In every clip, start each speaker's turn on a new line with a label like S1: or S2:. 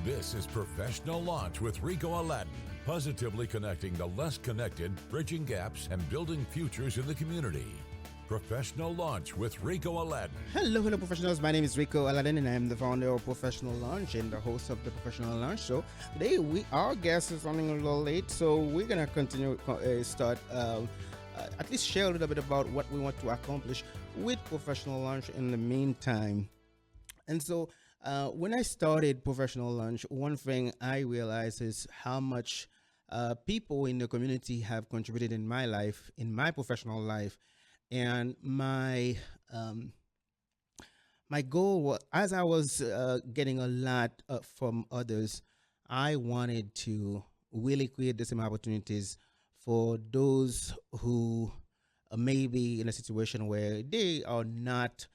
S1: This is Professional Launch with Ricot Aladin, positively connecting the less connected, bridging gaps, and building futures in the community. Professional Launch with Ricot Aladin.
S2: Hello, professionals. My name is Ricot Aladin, and I am the founder of Professional Launch and the host of the Professional Launch Show. Today, our guest is running a little late, so we're gonna continue at least share a little bit about what we want to accomplish with Professional Launch in the meantime. And so, when I started Professional Launch, one thing I realized is how much people in the community have contributed in my life, in my professional life. And my goal was, as I was getting a lot from others, I wanted to really create the same opportunities for those who may be in a situation where they are not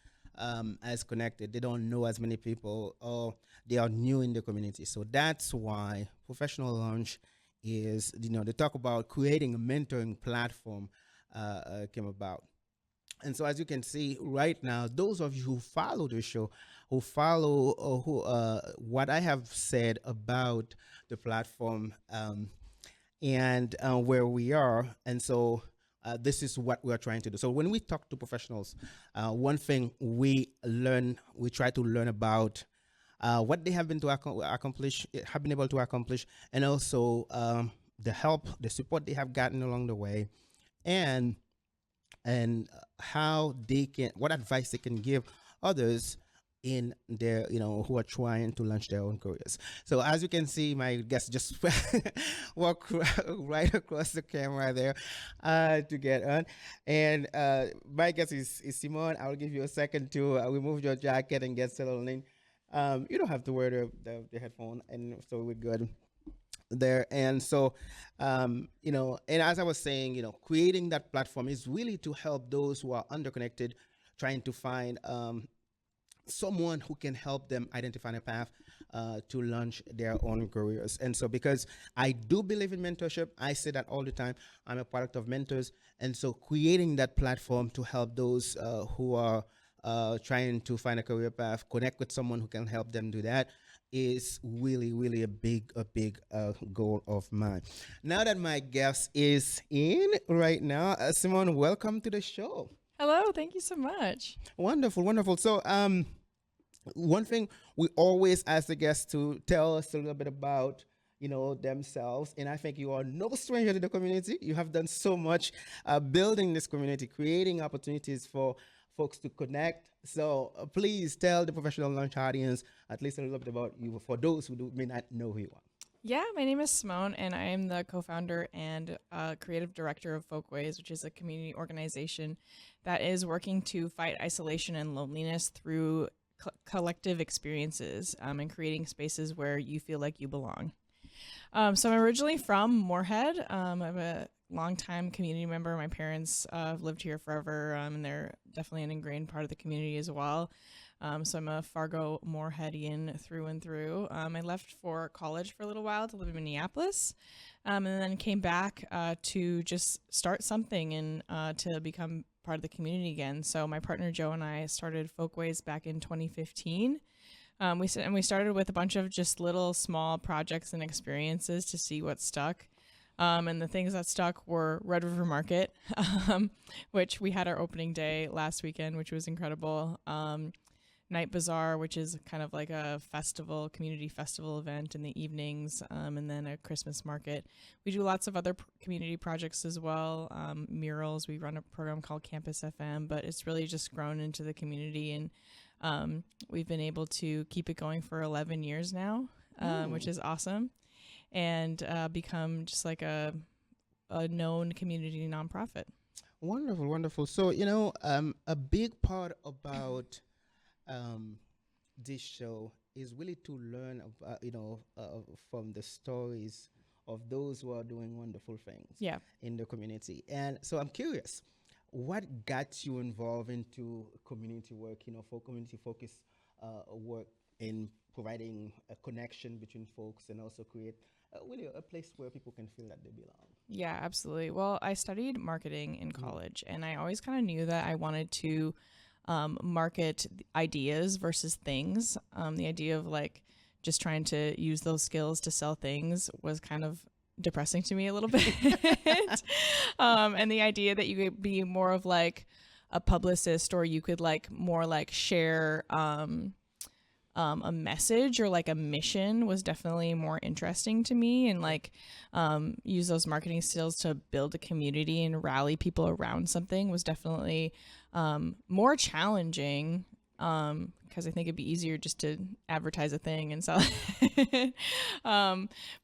S2: as connected, they don't know as many people, or they are new in the community. So that's why Professional Launch is, they talk about creating a mentoring platform came about. And so, as you can see right now, those of you who follow the show, who follow what I have said about the platform and where we are, and so this is what we are trying to do. So when we talk to professionals, one thing we try to learn about what they have been able to accomplish, and also the help, the support they have gotten along the way, and how what advice they can give others in their, who are trying to launch their own careers. So as you can see, my guest just walk right across the camera there to get on. And my guest is Simone. I'll give you a second to remove your jacket and get settled in. You don't have to wear the headphone, and so we're good there. And so and as I was saying, creating that platform is really to help those who are underconnected, trying to find someone who can help them identify a path to launch their own careers. And so, because I do believe in mentorship, I say that all the time. I'm a product of mentors, and so creating that platform to help those who are trying to find a career path, connect with someone who can help them do that, is really, really a big goal of mine. Now that my guest is in right now, Simone, welcome to the show.
S3: Hello, thank you so much.
S2: Wonderful. So, one thing we always ask the guests to tell us a little bit about, themselves. And I think you are no stranger to the community. You have done so much building this community, creating opportunities for folks to connect. So please tell the Professional Launch audience at least a little bit about you for those who may not know who you are.
S3: Yeah, my name is Simone, and I am the co-founder and creative director of Folkways, which is a community organization that is working to fight isolation and loneliness through collective experiences and creating spaces where you feel like you belong. So I'm originally from Moorhead. I'm a longtime community member. My parents have lived here forever, and they're definitely an ingrained part of the community as well. So I'm a Fargo-Moorheadian through and through. I left for college for a little while to live in Minneapolis, and then came back to just start something and to become part of the community again. So my partner Joe and I started Folkways back in 2015. We started with a bunch of just little small projects and experiences to see what stuck. And the things that stuck were Red River Market, which we had our opening day last weekend, which was incredible. Night Bazaar, which is kind of like a festival, community festival event in the evenings, and then a Christmas market. We do lots of other community projects as well, murals. We run a program called Campus FM, but it's really just grown into the community, and we've been able to keep it going for 11 years now, which is awesome, and become just like a known community nonprofit.
S2: Wonderful. So, a big part about this show is really to learn from the stories of those who are doing wonderful things in the community. And so I'm curious, what got you involved into community work, for community focused work in providing a connection between folks and also create really a place where people can feel that they belong?
S3: Yeah, absolutely. Well, I studied marketing in college, and I always kind of knew that I wanted to market ideas versus things. The idea of like just trying to use those skills to sell things was kind of depressing to me a little bit. And the idea that you could be more of like a publicist, or you could like more like share a message or like a mission was definitely more interesting to me, and like use those marketing skills to build a community and rally people around something was definitely more challenging, because I think it'd be easier just to advertise a thing and sell it.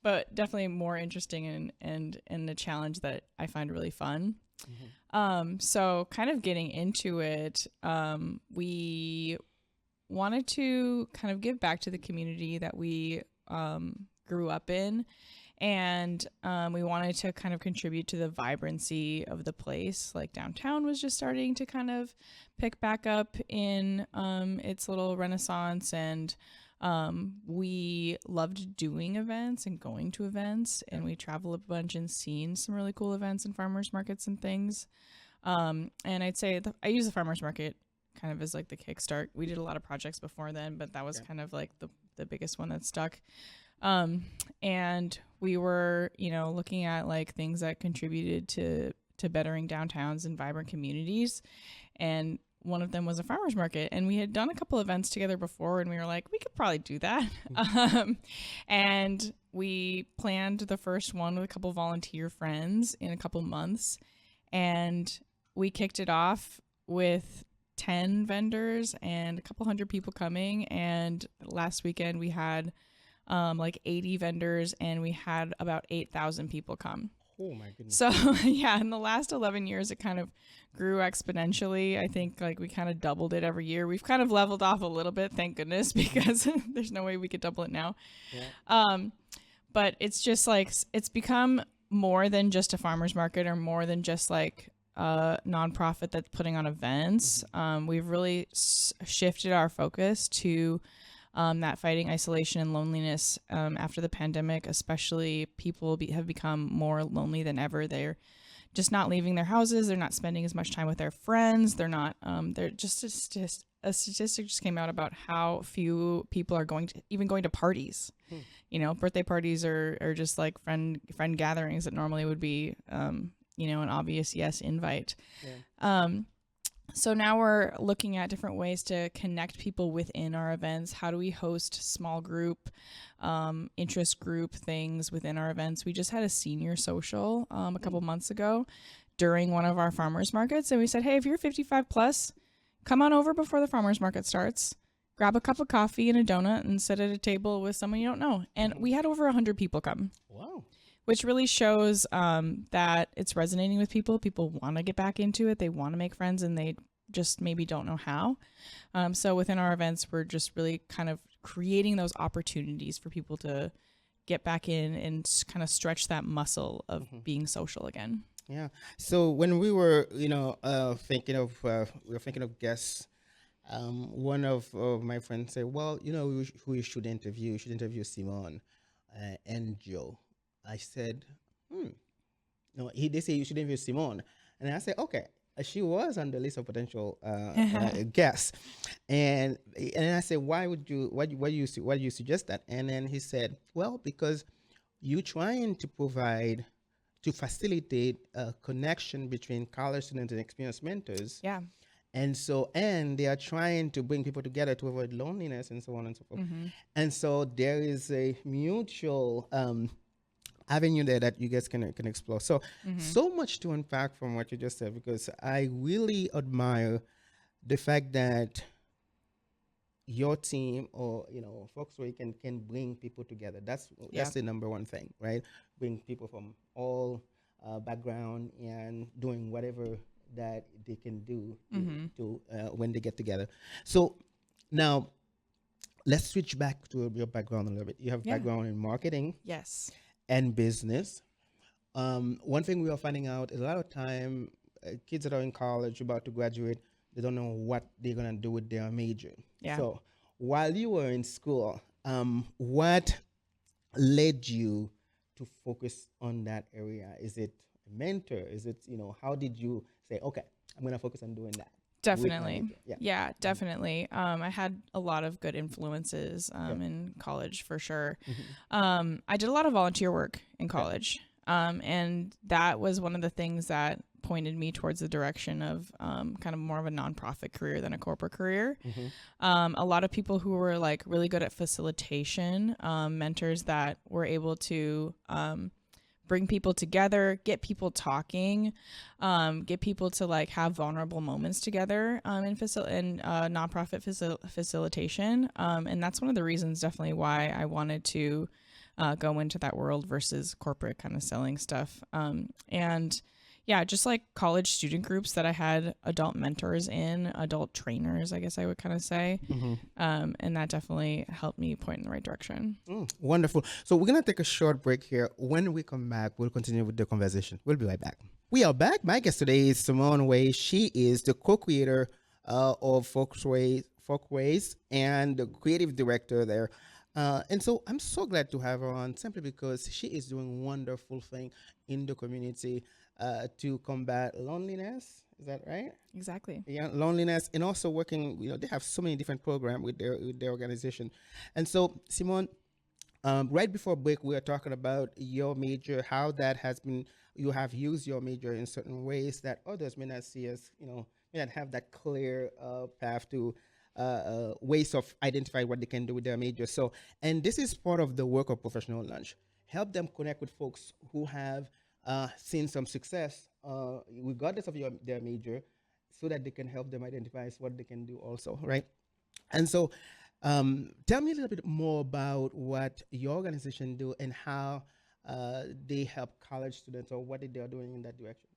S3: But definitely more interesting and a challenge that I find really fun. So kind of getting into it, we wanted to kind of give back to the community that we grew up in, and we wanted to kind of contribute to the vibrancy of the place. Like downtown was just starting to kind of pick back up in its little renaissance, and we loved doing events and going to events, and we traveled a bunch and seen some really cool events and farmers markets and things. And I'd say I use the farmers market kind of as like the kickstart. We did a lot of projects before then, but that was kind of like the biggest one that stuck. And we were, looking at like things that contributed to bettering downtowns and vibrant communities. And one of them was a farmer's market, and we had done a couple events together before, and we were like, we could probably do that. And we planned the first one with a couple volunteer friends in a couple months, and we kicked it off with 10 vendors and a couple hundred people coming. And last weekend we had like 80 vendors, and we had about 8,000 people come.
S2: Oh my goodness.
S3: So yeah, in the last 11 years, it kind of grew exponentially. I think like we kind of doubled it every year. We've kind of leveled off a little bit, thank goodness, because there's no way we could double it now. Yeah. But it's just like, it's become more than just a farmer's market, or more than just like a nonprofit that's putting on events. We've really shifted our focus to that fighting isolation and loneliness after the pandemic. Especially people have become more lonely than ever. They're just not leaving their houses. They're not spending as much time with their friends. They're not, they're just a statistic just came out about how few people are going to parties. Birthday parties are just like friend gatherings that normally would be, an obvious yes invite. Yeah. So now we're looking at different ways to connect people within our events. How do we host small group, interest group things within our events? We just had a senior social a couple months ago during one of our farmers markets. And we said, hey, if you're 55 plus, come on over before the farmers market starts. Grab a cup of coffee and a donut and sit at a table with someone you don't know. And we had over 100 people come.
S2: Wow.
S3: Which really shows that it's resonating with people. People want to get back into it. They want to make friends, and they just maybe don't know how. So within our events, we're just really kind of creating those opportunities for people to get back in and kind of stretch that muscle of being social again.
S2: Yeah. So when we were, thinking of guests, one of my friends said, well, who you should interview? You should interview Simone and Joe. I said, no, they say you should interview Simone. And I said, okay. She was on the list of potential guests. And I said, why do you suggest that? And then he said, well, because you're trying to facilitate a connection between college students and experienced mentors.
S3: Yeah.
S2: And they are trying to bring people together to avoid loneliness and so on and so forth. And so there is a mutual avenue there that you guys can explore. So so much to unpack from what you just said, because I really admire the fact that your team, or Folkways can bring people together. That's the number one thing, right? Bring people from all background and doing whatever that they can do to when they get together. So now let's switch back to your background a little bit. You have background in marketing.
S3: Yes.
S2: And business. One thing we are finding out is a lot of time kids that are in college about to graduate, they don't know what they're gonna do with their major.
S3: Yeah.
S2: So while you were in school, what led you to focus on that area? Is it a mentor? Is it, how did you say, okay, I'm gonna focus on doing that?
S3: Definitely.
S2: Yeah.
S3: Yeah, definitely. I had a lot of good influences in college for sure. I did a lot of volunteer work in college. And that was one of the things that pointed me towards the direction of kind of more of a nonprofit career than a corporate career. A lot of people who were like really good at facilitation, mentors that were able to bring people together, get people talking, get people to like have vulnerable moments together in nonprofit facilitation. And that's one of the reasons definitely why I wanted to go into that world versus corporate kind of selling stuff. And yeah, just like college student groups that I had adult mentors in, adult trainers, I guess I would kind of say. And that definitely helped me point in the right direction.
S2: Wonderful. So we're going to take a short break here. When we come back, we'll continue with the conversation. We'll be right back. We are back. My guest today is Simone Wai. She is the co-creator of Folkways and the creative director there. And so I'm so glad to have her on simply because she is doing wonderful thing in the community to combat loneliness. Is that right?
S3: Exactly.
S2: Yeah, loneliness, and also working. They have so many different programs with their organization. And so, Simone, right before break, we were talking about your major, how that has been. You have used your major in certain ways that others may not see as, may not have that clear path to ways of identifying what they can do with their major. So, and this is part of the work of Professional Lunch. Help them connect with folks who have seen some success, regardless of their major, so that they can help them identify what they can do also, right? And so tell me a little bit more about what your organization do and how they help college students, or what they are doing in that direction.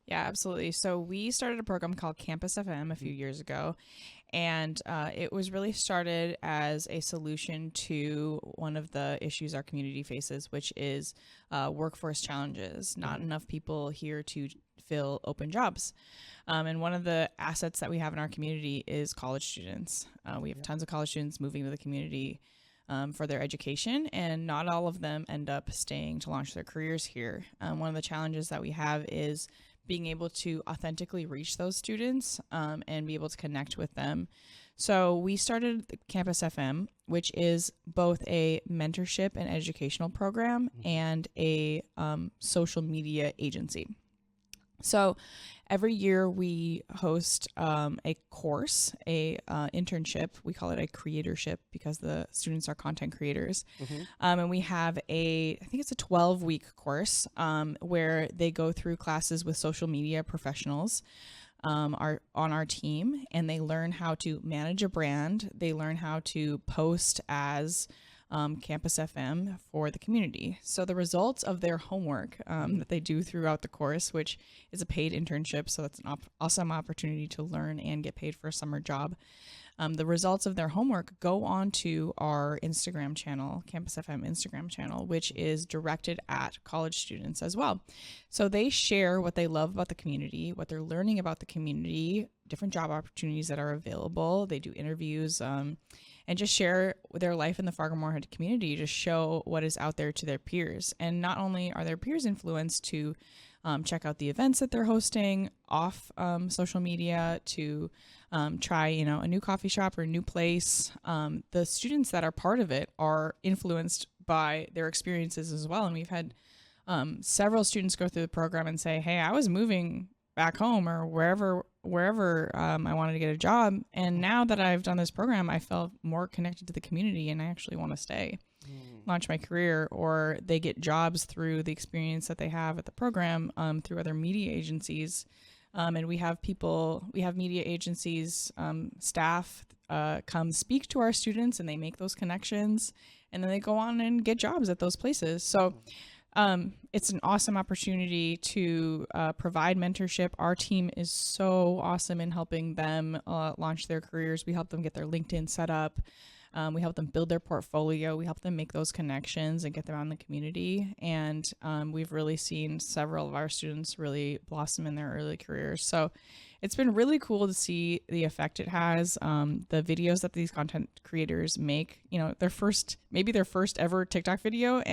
S3: Yeah, absolutely. So we started a program called Campus FM a few years ago, and it was really started as a solution to one of the issues our community faces, which is workforce challenges. Not enough people here to fill open jobs. And one of the assets that we have in our community is college students. We have tons of college students moving to the community for their education, and not all of them end up staying to launch their careers here. One of the challenges that we have is being able to authentically reach those students and be able to connect with them. So we started Campus FM, which is both a mentorship and educational program and a social media agency. So every year we host a course, a internship. We call it a creatorship because the students are content creators. And we have I think it's a 12-week course where they go through classes with social media professionals on our team, and they learn how to manage a brand. They learn how to post as Campus FM for the community. So the results of their homework that they do throughout the course, which is a paid internship, so that's an awesome opportunity to learn and get paid for a summer job. The results of their homework go on to our Instagram channel, Campus FM Instagram channel, which is directed at college students as well. So they share what they love about the community, what they're learning about the community, different job opportunities that are available. They do interviews, and just share their life in the Fargo-Moorhead community to show what is out there to their peers. And not only are their peers influenced to check out the events that they're hosting off social media, to try, a new coffee shop or a new place, the students that are part of it are influenced by their experiences as well. And we've had several students go through the program and say, hey, I was moving back home or wherever I wanted to get a job. And now that I've done this program, I felt more connected to the community and I actually want to stay, launch my career. Or they get jobs through the experience that they have at the program through other media agencies. And we have media agencies, staff come speak to our students, and they make those connections, and then they go on and get jobs at those places. So it's an awesome opportunity to provide mentorship. Our team is so awesome in helping them launch their careers. We help them get their LinkedIn set up. We help them build their portfolio. We help them make those connections and get them out in the community. And we've really seen several of our students really blossom in their early careers. So it's been really cool to see the effect it has. The videos that these content creators make, their first ever TikTok video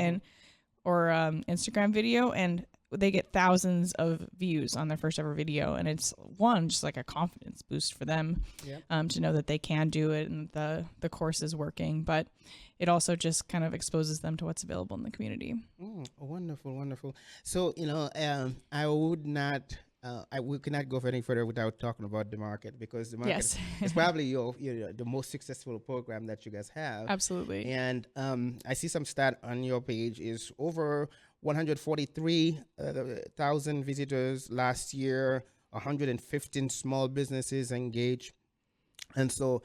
S3: or Instagram video, and they get thousands of views on their first ever video, and it's just like a confidence boost for them.
S2: Yep.
S3: To know that they can do it and the course is working, but it also just kind of exposes them to what's available in the community.
S2: Wonderful, wonderful. So, I would not, we cannot go any further without talking about the market, because the market
S3: Yes.
S2: is probably the most successful program that you guys have.
S3: Absolutely.
S2: And I see some stat on your page is over 143,000 visitors last year, 115 small businesses engaged. And so,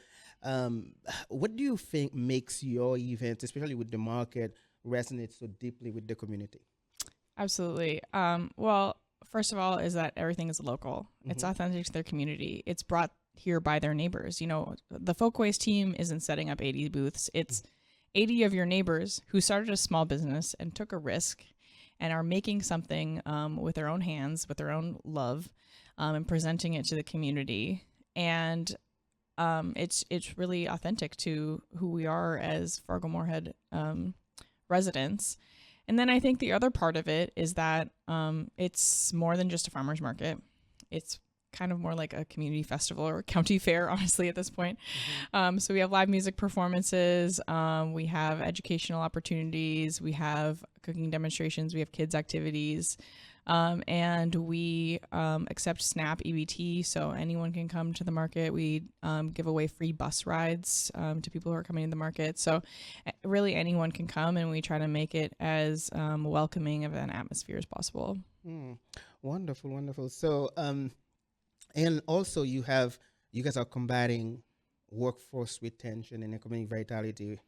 S2: what do you think makes your event, especially with the market, resonate so deeply with the community?
S3: Absolutely. Well, first of all, is that everything is local. It's authentic to their community. It's brought here by their neighbors. The Folkways team isn't setting up 80 booths. It's 80 of your neighbors who started a small business and took a risk and are making something with their own hands, with their own love, and presenting it to the community. And it's really authentic to who we are as Fargo-Moorhead residents. And then I think the other part of it is that it's more than just a farmer's market. It's kind of more like a community festival or a county fair, honestly, at this point. So we have live music performances. We have educational opportunities. We have cooking demonstrations. We have kids activities. And we accept SNAP EBT, so anyone can come to the market. We give away free bus rides to people who are coming to the market. So really anyone can come, and we try to make it as welcoming of an atmosphere as possible.
S2: Wonderful, wonderful. So, and also you guys are combating workforce retention and economic vitality.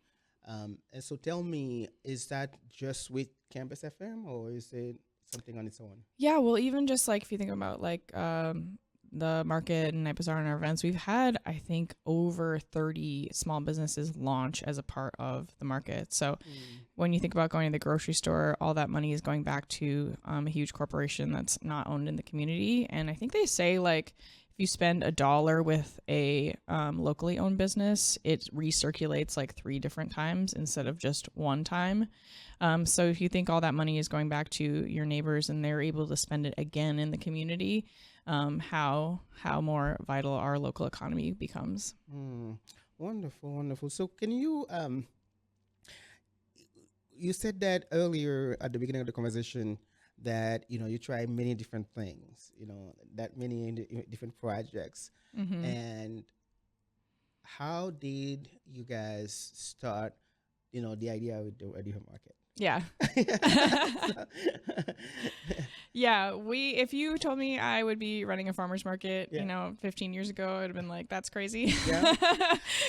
S2: And so tell me, is that just with Campus FM, or is it something on its own?
S3: Yeah, well, even just like if you think about like the market and Night Bazaar and our events, we've had, I think, over 30 small businesses launch as a part of the market. So when you think about going to the grocery store, all that money is going back to a huge corporation that's not owned in the community. And I think they say like if you spend $1 with a locally owned business, it recirculates like 3 different times instead of just one time. So if you think all that money is going back to your neighbors and they're able to spend it again in the community, how more vital our local economy becomes.
S2: Wonderful, wonderful. So can you, you said that earlier at the beginning of the conversation that, you try many different things, that many different projects. And how did you guys start, the idea with the radio market?
S3: Yeah. Yeah, if you told me I would be running a farmer's market, 15 years ago, I'd have been like, that's crazy. Yeah.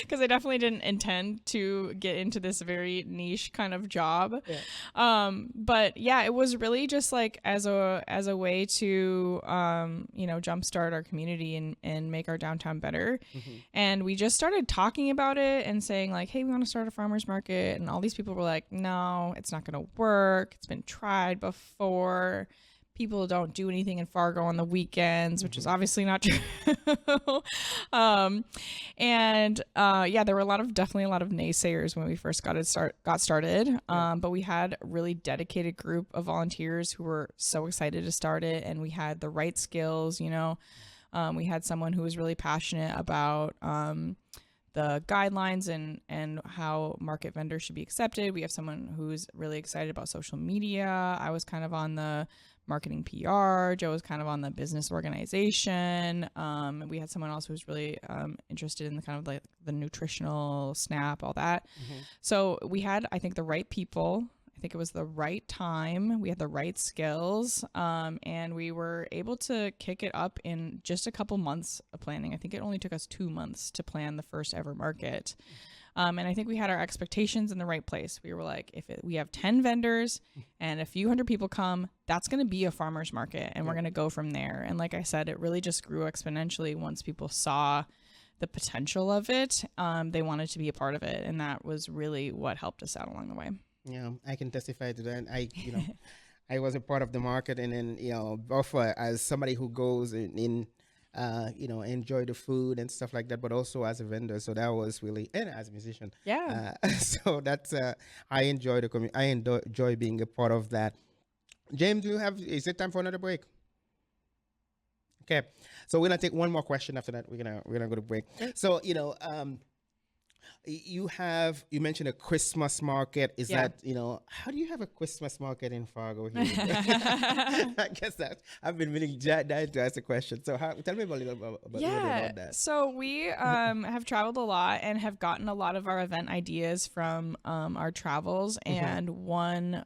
S3: Because I definitely didn't intend to get into this very niche kind of job. Yeah. But yeah, it was really just like as a way to, jumpstart our community and make our downtown better. And we just started talking about it and saying like, hey, we want to start a farmer's market. And all these people were like, no, it's not going to work. It's been tried before. People don't do anything in Fargo on the weekends, which is obviously not true. There were definitely a lot of naysayers when we first got started. But we had a really dedicated group of volunteers who were so excited to start it, and we had the right skills. We had someone who was really passionate about the guidelines and how market vendors should be accepted. We have someone who's really excited about social media. I was kind of on the marketing PR. Joe was kind of on the business organization. We had someone else who was really interested in the kind of like the nutritional SNAP, all that. So we had, I think, the right people. I think it was the right time. We had the right skills, and we were able to kick it up in just a couple months of planning. I think it only took us 2 months to plan the first ever market. And I think we had our expectations in the right place. We were like, we have 10 vendors and a few hundred people come, that's going to be a farmer's market, and we're going to go from there. And like I said, it really just grew exponentially once people saw the potential of it. They wanted to be a part of it, and that was really what helped us out along the way.
S2: Yeah, I can testify to that. I was a part of the market, and then, both as somebody who goes in enjoy the food and stuff like that, but also as a vendor. So that was really, and as a musician. Yeah. So that's, I enjoy I enjoy being a part of that James, is it time for another break? Okay, so we're gonna take one more question. After that, we're gonna go to break. So you mentioned a Christmas market. Is that how do you have a Christmas market in Fargo here? I guess that I've been really dying to ask the question. So tell me a little bit about that.
S3: So we have traveled a lot and have gotten a lot of our event ideas from our travels. And one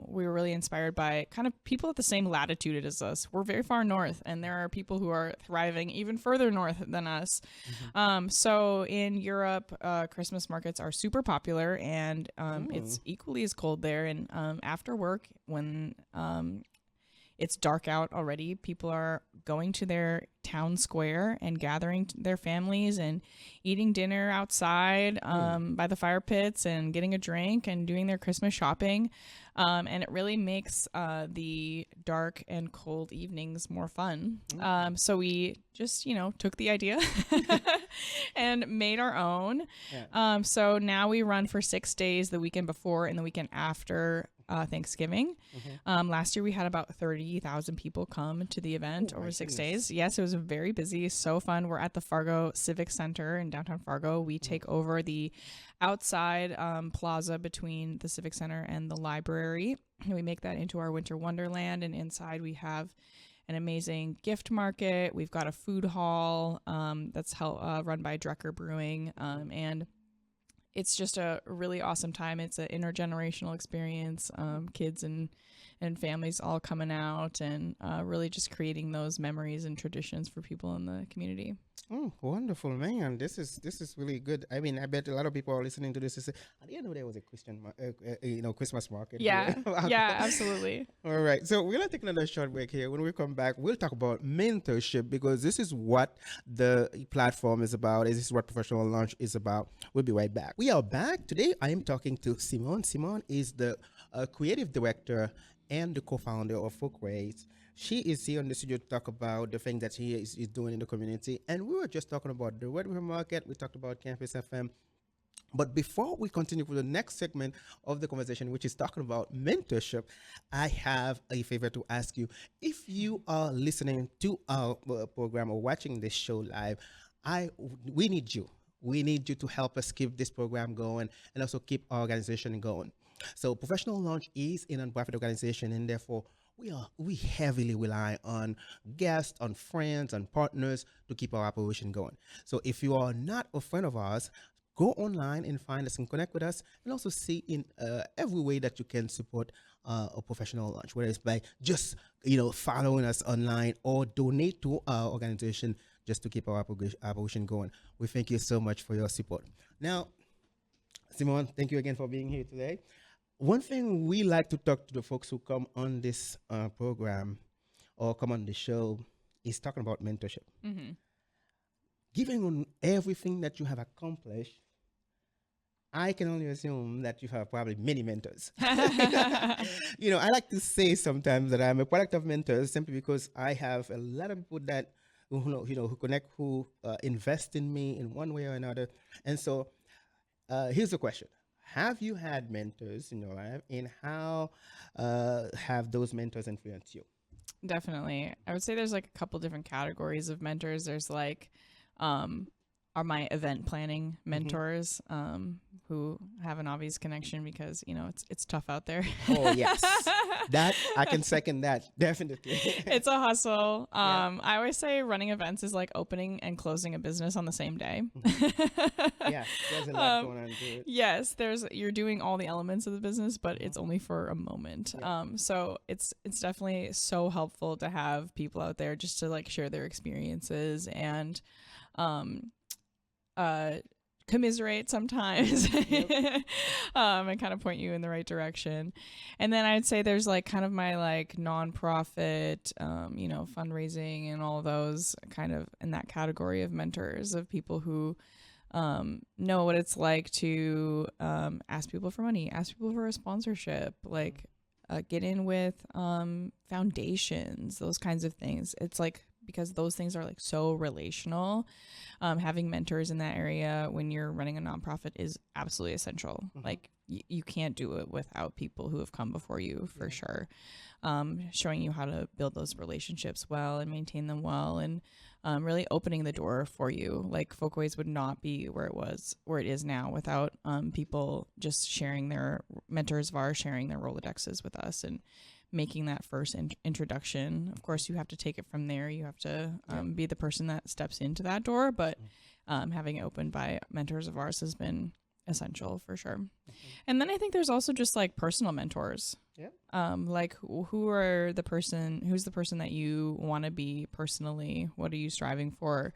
S3: we were really inspired by kind of people at the same latitude as us. We're very far north, and there are people who are thriving even further north than us. So in Europe, Christmas markets are super popular, and it's equally as cold there. And after work, when it's dark out already, people are going to their town square and gathering their families and eating dinner outside by the fire pits and getting a drink and doing their Christmas shopping. And it really makes the dark and cold evenings more fun. So we just, took the idea and made our own. So now we run for 6 days, the weekend before and the weekend after Thanksgiving. Last year we had about 30,000 people come to the event over 6 days. Yes, it was very busy, so fun. We're at the Fargo Civic Center in downtown Fargo. We take over the outside plaza between the Civic Center and the library. And we make that into our winter wonderland, and inside we have an amazing gift market. We've got a food hall that's run by Drecker Brewing, and it's just a really awesome time. It's an intergenerational experience. Kids and families all coming out and really just creating those memories and traditions for people in the community.
S2: Oh, wonderful, man! This is really good. I mean, I bet a lot of people are listening to this. I didn't know there was a Christmas market.
S3: Yeah, yeah, absolutely.
S2: All right, so we're gonna take another short break here. When we come back, we'll talk about mentorship, because this is what the platform is about. This is what Professional Launch is about. We'll be right back. We are back today. I am talking to Simone. Simone is the creative director and the co-founder of Folkways. She is here in the studio to talk about the things that she is doing in the community. And we were just talking about the Red River Market. We talked about Campus FM. But before we continue with the next segment of the conversation, which is talking about mentorship, I have a favor to ask you. If you are listening to our program or watching this show live, we need you. We need you to help us keep this program going and also keep our organization going. So Professional Launch is a nonprofit organization, and therefore we heavily rely on guests, on friends, on partners to keep our operation going. So if you are not a friend of ours, go online and find us and connect with us, and also see in every way that you can support a Professional Launch, whether it's by just following us online or donate to our organization just to keep our operation going. We thank you so much for your support. Now, Simone, thank you again for being here today. One thing we like to talk to the folks who come on this program or come on the show is talking about mentorship. Given everything that you have accomplished, I can only assume that you have probably many mentors. I like to say sometimes that I'm a product of mentors simply because I have a lot of people that who connect, who invest in me in one way or another. And so here's the question. Have you had mentors in your life, and how have those mentors influenced you?
S3: Definitely. I would say there's like a couple different categories of mentors. There's like are my event planning mentors who have an obvious connection because, it's tough out there.
S2: Oh, yes. That I can second that. Definitely.
S3: It's a hustle. I always say running events is like opening and closing a business on the same day.
S2: Yeah, there's a lot going on to it.
S3: Yes, you're doing all the elements of the business, but it's only for a moment. So it's definitely so helpful to have people out there just to like share their experiences and commiserate sometimes and kind of point you in the right direction. And then I'd say there's like kind of my like nonprofit fundraising and all of those kind of in that category of mentors, of people who know what it's like to ask people for money, ask people for a sponsorship, like get in with foundations, those kinds of things. It's like, because those things are like so relational, having mentors in that area when you're running a nonprofit is absolutely essential. Like you can't do it without people who have come before you, for sure. Showing you how to build those relationships well and maintain them well, and really opening the door for you. Like Folkways would not be where it is now without people just sharing their mentors of ours, sharing their Rolodexes with us, and making that first introduction. Of course, you have to take it from there. You have to be the person that steps into that door, but having it opened by mentors of ours has been essential for sure. And then I think there's also just like personal mentors. Like who's the person that you want to be personally? What are you striving for?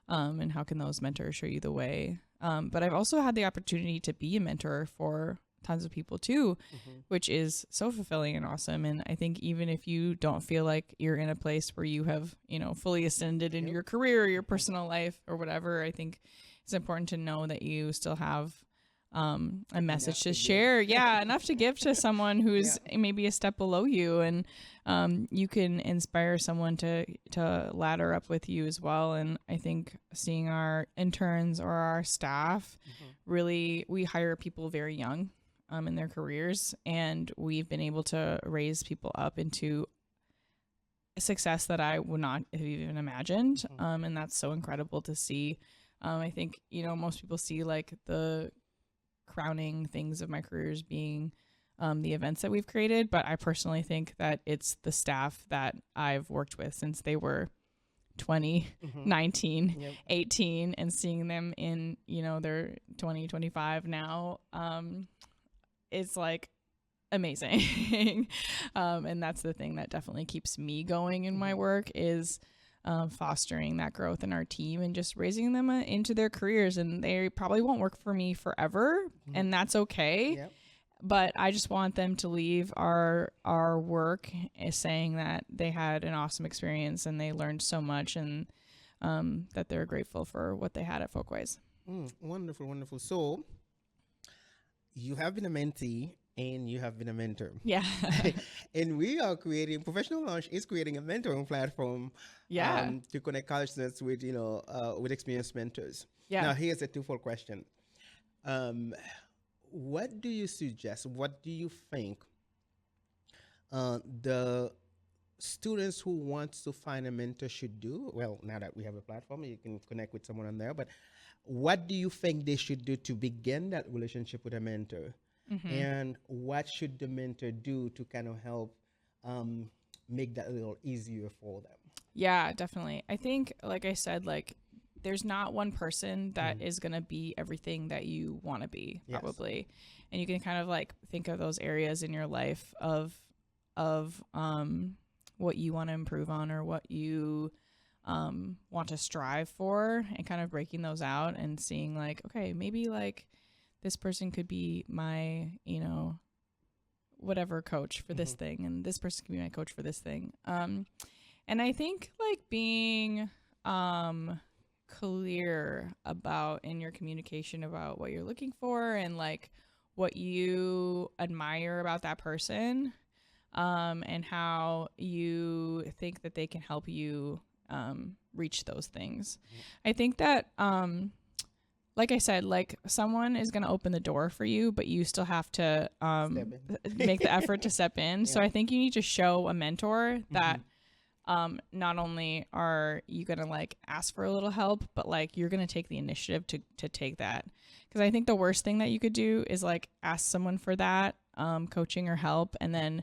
S3: And how can those mentors show you the way? But I've also had the opportunity to be a mentor for tons of people too, which is so fulfilling and awesome. And I think even if you don't feel like you're in a place where you have, fully ascended in your career or your personal life or whatever, I think it's important to know that you still have a message to share. Enough to give to someone who's maybe a step below you, and you can inspire someone to ladder up with you as well. And I think seeing our interns or our staff, really, we hire people very young in their careers, and we've been able to raise people up into a success that I would not have even imagined. And that's so incredible to see. I think, most people see like the crowning things of my careers being the events that we've created, but I personally think that it's the staff that I've worked with since they were 20, 19, 18, and seeing them in, they're 20, 25 now. It's like amazing. And that's the thing that definitely keeps me going in my work is fostering that growth in our team and just raising them into their careers. And they probably won't work for me forever, and that's okay. But I just want them to leave our work as saying that they had an awesome experience and they learned so much, and that they're grateful for what they had at Folkways.
S2: Wonderful, wonderful. So you have been a mentee and you have been a mentor. And we are Professional Launch is creating a mentoring platform to connect college students with, with experienced mentors. Now, here's a twofold question. What do you suggest? What do you think the students who want to find a mentor should do? Well, now that we have a platform, you can connect with someone on there, but what do you think they should do to begin that relationship with a mentor? And what should the mentor do to kind of help make that a little easier for them?
S3: Yeah, definitely. I think, like I said, like there's not one person that is going to be everything that you want to be, probably. And you can kind of like think of those areas in your life of what you want to improve on or what you want to strive for, and kind of breaking those out and seeing like, okay, maybe like this person could be my, whatever coach for this thing, and this person can be my coach for this thing. And I think like being clear about in your communication about what you're looking for and like what you admire about that person, and how you think that they can help you reach those things. I think that like I said, like someone is going to open the door for you, but you still have to make the effort to step in. So I think you need to show a mentor that not only are you going to like ask for a little help, but like you're going to take the initiative to take that. Because I think the worst thing that you could do is like ask someone for that coaching or help, and then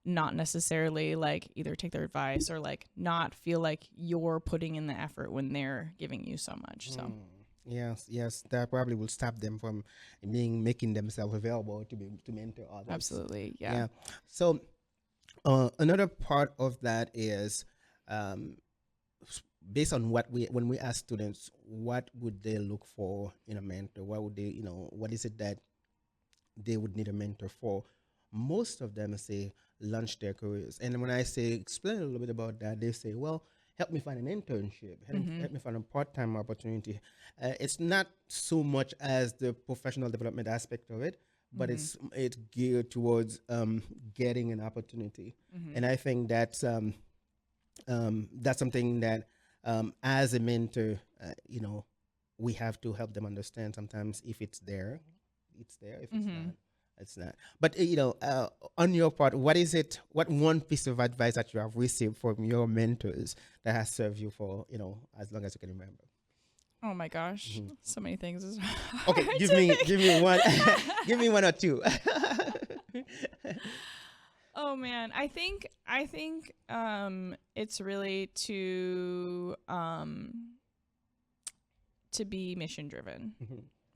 S3: not necessarily like either take their advice or like not feel like you're putting in the effort when they're giving you so much. So
S2: yes, that probably will stop them from making themselves available to mentor others.
S3: Absolutely. Yeah.
S2: So another part of that is based on when we ask students what would they look for in a mentor, what would they, what is it that they would need a mentor for? Most of them say launch their careers. And when I say explain a little bit about that, they say, well, help me find an internship, help me find a part-time opportunity. It's not so much as the professional development aspect of it, but it's geared towards getting an opportunity. And I think that's something that as a mentor, we have to help them understand sometimes if it's there, it's there. If it's not, It's not. But on your part, what is it? What one piece of advice that you have received from your mentors that has served you for as long as you can remember?
S3: Oh my gosh, so many things. Is
S2: Okay,
S3: hard
S2: give
S3: to
S2: me
S3: pick.
S2: one, give me one or two.
S3: Oh man, I think it's really to be mission driven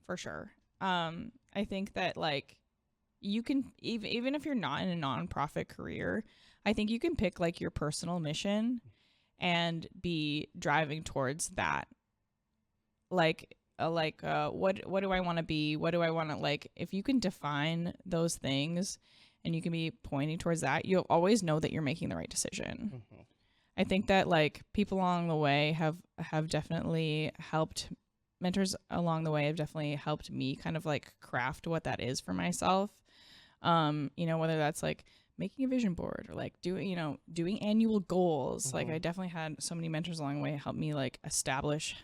S3: for sure. I think that like you can even if you're not in a nonprofit career, I think you can pick like your personal mission and be driving towards that. What do I want to be? What do I want to like? If you can define those things and you can be pointing towards that, you'll always know that you're making the right decision. I think that like people along the way have definitely helped, mentors along the way have definitely helped me kind of like craft what that is for myself. Whether that's like making a vision board or like doing annual goals. Like I definitely had so many mentors along the way help me like establish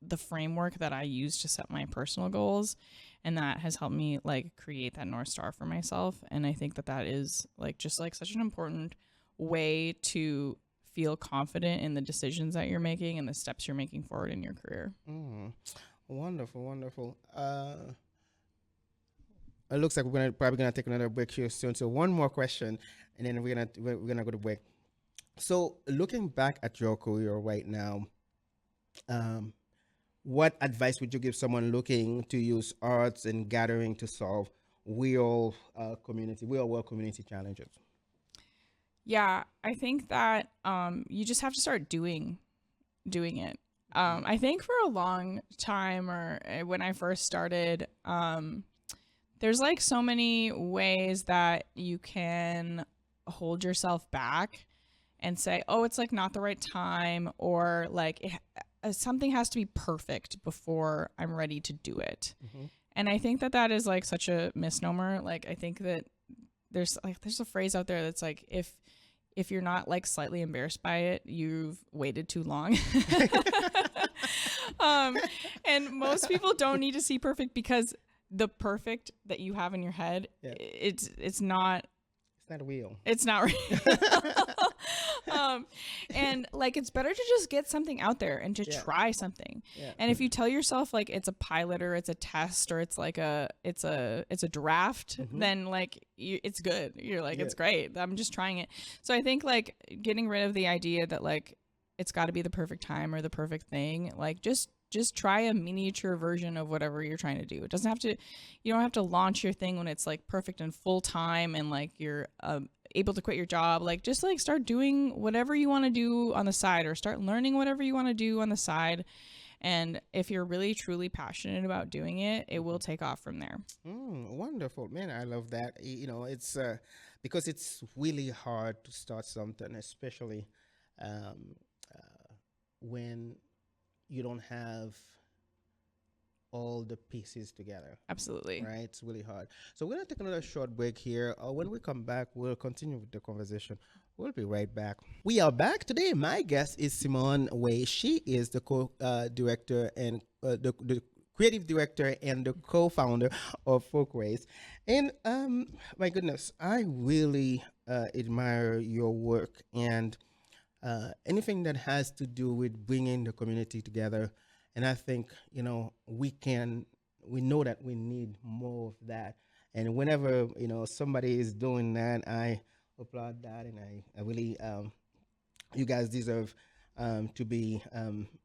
S3: the framework that I use to set my personal goals. And that has helped me like create that North Star for myself. And I think that that is like just like such an important way to feel confident in the decisions that you're making and the steps you're making forward in your career.
S2: Wonderful, wonderful. It looks like we're probably gonna take another break here soon. So one more question, and then we're gonna go to break. So looking back at your career right now, what advice would you give someone looking to use arts and gathering to solve real world community challenges?
S3: Yeah, I think that you just have to start doing it. I think for a long time, or when I first started, there's like so many ways that you can hold yourself back and say, oh, it's like not the right time, or like something has to be perfect before I'm ready to do it. And I think that that is like such a misnomer. Like I think that there's a phrase out there that's like, if you're not like slightly embarrassed by it, you've waited too long. And most people don't need to see perfect, because the perfect that you have in your head, it's not
S2: real.
S3: It's not real. And like it's better to just get something out there and to try something. And if you tell yourself like it's a pilot or it's a test or it's like it's a draft, then like it's good. You're like it's great. I'm just trying it. So I think like getting rid of the idea that like it's got to be the perfect time or the perfect thing. Like just try a miniature version of whatever you're trying to do. It doesn't have to, you don't have to launch your thing when it's like perfect and full time and like you're able to quit your job. Like just like start doing whatever you want to do on the side, or start learning whatever you want to do on the side. And if you're really truly passionate about doing it, it will take off from there.
S2: Wonderful, man. I love that. It's because it's really hard to start something, especially when you don't have all the pieces together.
S3: Absolutely.
S2: Right? It's really hard. So we're going to take another short break here. When we come back, we'll continue with the conversation. We'll be right back. We are back today. My guest is Simone Wai. She is the co-director and the creative director and the co-founder of Folkways. And my goodness, I really admire your work and anything that has to do with bringing the community together. And I think, we know that we need more of that. And whenever, somebody is doing that, I applaud that. And I really, you guys deserve to be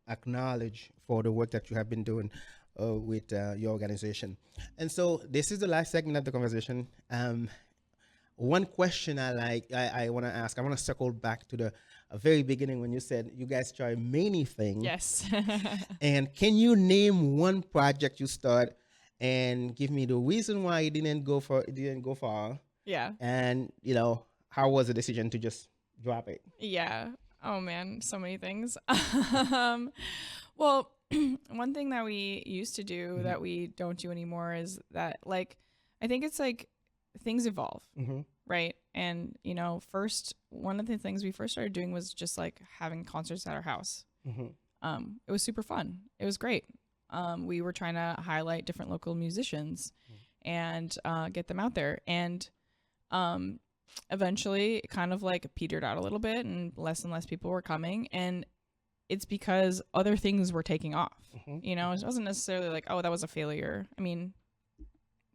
S2: acknowledged for the work that you have been doing with your organization. And so this is the last segment of the conversation. One question I want to ask, I want to circle back to the very beginning when you said you guys try many things.
S3: Yes.
S2: And can you name one project you start and give me the reason why it didn't go far?
S3: Yeah.
S2: And, how was the decision to just drop it?
S3: Yeah. Oh man, so many things. Well, one thing that we used to do that we don't do anymore is that, like, I think it's like things evolve, right? And one of the things we first started doing was just like having concerts at our house. It was super fun. It was great. We were trying to highlight different local musicians, and get them out there. And eventually it kind of like petered out a little bit and less people were coming. And it's because other things were taking off. You know, it wasn't necessarily like, oh, that was a failure. I mean,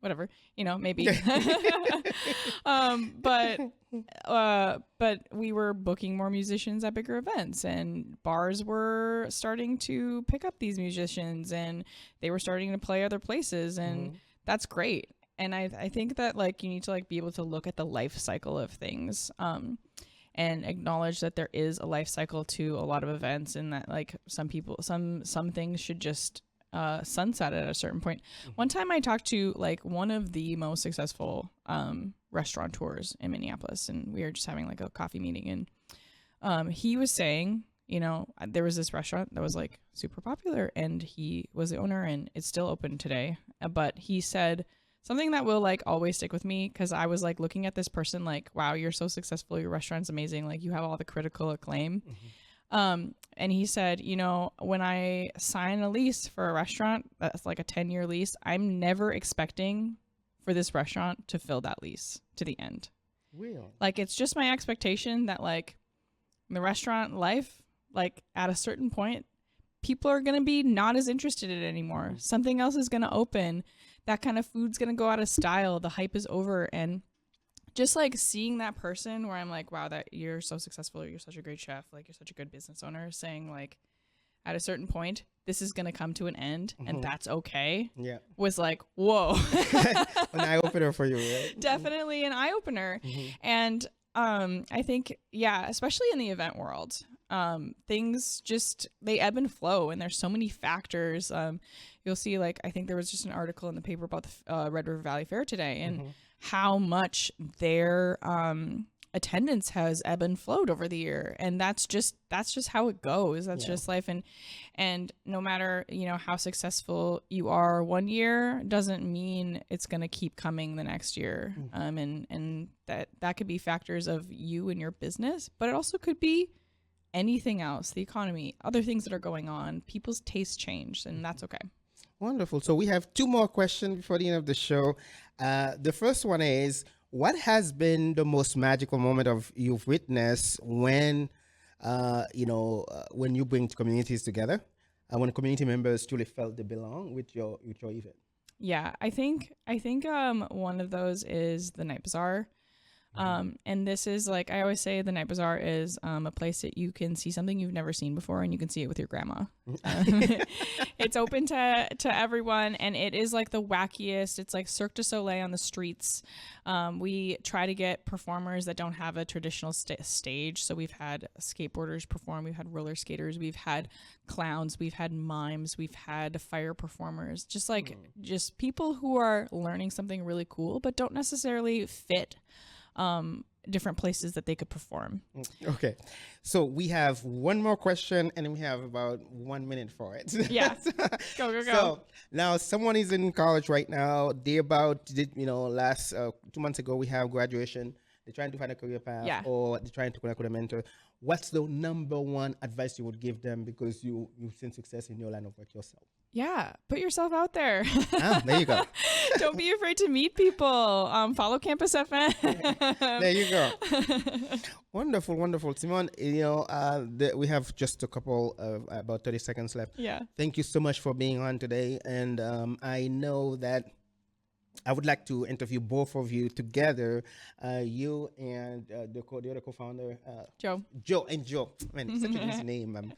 S3: whatever, you know, maybe. But we were booking more musicians at bigger events, and bars were starting to pick up these musicians, and they were starting to play other places, and that's great. And I think that like you need to like be able to look at the life cycle of things, and acknowledge that there is a life cycle to a lot of events, and that like some things should just sunset at a certain point. One time I talked to like one of the most successful restaurateurs in Minneapolis, and we were just having like a coffee meeting, and he was saying, you know, there was this restaurant that was like super popular, and he was the owner, and it's still open today, but he said something that will like always stick with me, because I was like looking at this person like, wow, you're so successful, your restaurant's amazing, like you have all the critical acclaim. And he said, you know, when I sign a lease for a restaurant that's like a 10-year lease, I'm never expecting for this restaurant to fill that lease to the end.
S2: Real.
S3: Like, it's just my expectation that like the restaurant life, like at a certain point, people are going to be not as interested in it anymore. Something else is going to open. That kind of food's going to go out of style. The hype is over. And just like seeing that person where I'm like, wow, that you're so successful, you're such a great chef, like you're such a good business owner, saying like at a certain point this is going to come to an end, and that's okay. Yeah, was like, whoa.
S2: An eye-opener for you, right?
S3: Definitely an eye-opener. And I think, yeah, especially in the event world, things just, they ebb and flow, and there's so many factors. You'll see, like, I think there was just an article in the paper about the Red River Valley Fair today, and how much their attendance has ebbed and flowed over the year. And that's just how it goes. That's just life. And no matter, you know, how successful you are one year doesn't mean it's going to keep coming the next year. And that could be factors of you and your business, but it also could be anything else, the economy, other things that are going on. People's tastes change, and that's okay.
S2: Wonderful. So we have two more questions before the end of the show. The first one is, what has been the most magical moment of you've witnessed when, when you bring communities together, and when community members truly felt they belong with your event?
S3: Yeah, I think one of those is the Night Bazaar. And this is like, I always say the Night Bazaar is a place that you can see something you've never seen before, and you can see it with your grandma. It's open to everyone, and it is like the wackiest. It's like Cirque du Soleil on the streets. We try to get performers that don't have a traditional stage. So we've had skateboarders perform, we've had roller skaters, we've had clowns, we've had mimes, we've had fire performers, just people who are learning something really cool but don't necessarily fit different places that they could perform.
S2: Okay, so we have one more question, and we have about 1 minute for it.
S3: Yeah. Go.
S2: So now someone is in college right now. Last 2 months ago we have graduation. They're trying to find a career path, or they're trying to connect with a mentor. What's the number one advice you would give them, because you've seen success in your line of work yourself?
S3: Yeah, put yourself out there.
S2: There you go.
S3: Don't be afraid to meet people. Follow Campus FM.
S2: There you go. Wonderful. Simone, we have just a couple of about 30 seconds left.
S3: Yeah.
S2: Thank you so much for being on today. And I know that I would like to interview both of you together, you and the other co-founder,
S3: Joe.
S2: Joe. Man, such a nice name.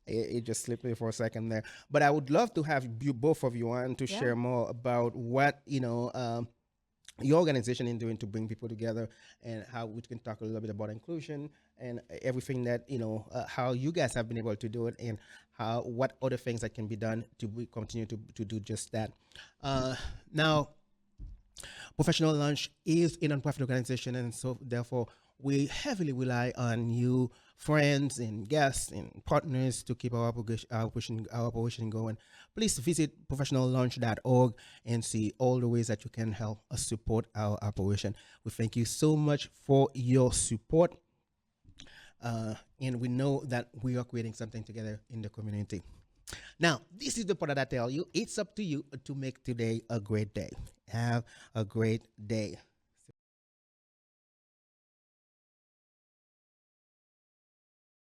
S2: It just slipped me for a second there. But I would love to have both of you on to share more about what, your organization is doing to bring people together, and how we can talk a little bit about inclusion and everything that, how you guys have been able to do it, and what other things that can be done to continue to do just that. Now, Professional Lunch is a nonprofit organization, and so therefore we heavily rely on you, friends and guests and partners, to keep our operation going. Please visit professionallunch.org and see all the ways that you can help us support our operation. We thank you so much for your support, and we know that we are creating something together in the community. Now, this is the part that I tell you. It's up to you to make today a great day. Have a great day.